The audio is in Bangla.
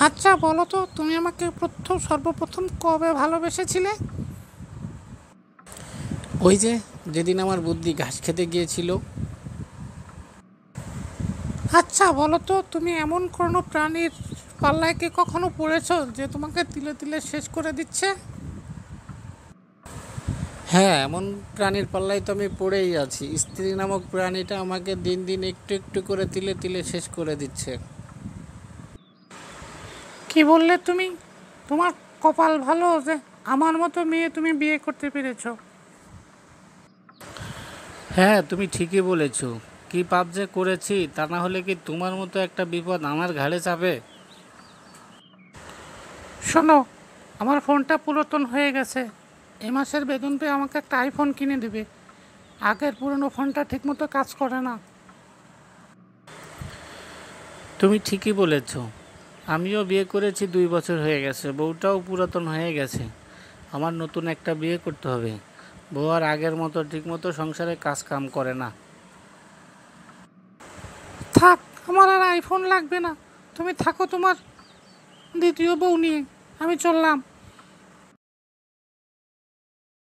আচ্ছা বলো তো, তুমি আমাকে সর্বপ্রথম কবে ভালোবেসেছিলে? ওই যে, যেদিন আমার বুদ্ধি ঘাস খেতে গিয়েছিল। আচ্ছা বলো তো, তুমি এমন কোনো প্রাণীর পাল্লায় কি কখনো পড়েছো যে তোমাকে তিলে তিলে শেষ করে দিচ্ছে? হ্যাঁ, এমন প্রাণীর পাল্লায় তো আমি পড়েই আছি। স্ত্রী নামক প্রাণীটা আমাকে দিন দিন একটু একটু করে তিলে তিলে শেষ করে দিচ্ছে। কি বললে তুমি? তোমার কপাল ভালো যে আমার মতো মেয়ে তুমি বিয়ে করতে পেরেছো। হ্যাঁ, তুমি ঠিকই বলেছ। কি পাপ যে করেছি, তা না হলে কি তোমার মতো একটা বিপদ আমার ঘাড়ে চাপে? শোনো, আমার ফোনটা পুরাতন হয়ে গেছে। এ মাসের বেতন পেয়ে আমাকে একটা আইফোন কিনে দেবে। আগের পুরনো ফোনটা ঠিকমতো কাজ করে না। তুমি ঠিকই বলেছ। আমিও বিয়ে করেছি, 2 বছর হয়ে গেছে, বউটাও পুরাতন হয়ে গেছে। আমার নতুন একটা বিয়ে করতে হবে। বউ আর আগের মতো ঠিকমতো সংসারে কাজ কাম করে না। থাক, আমার আর আইফোন লাগবে না। তুমি থাকো তোমার দ্বিতীয় বউ নিয়ে। আমি চললাম।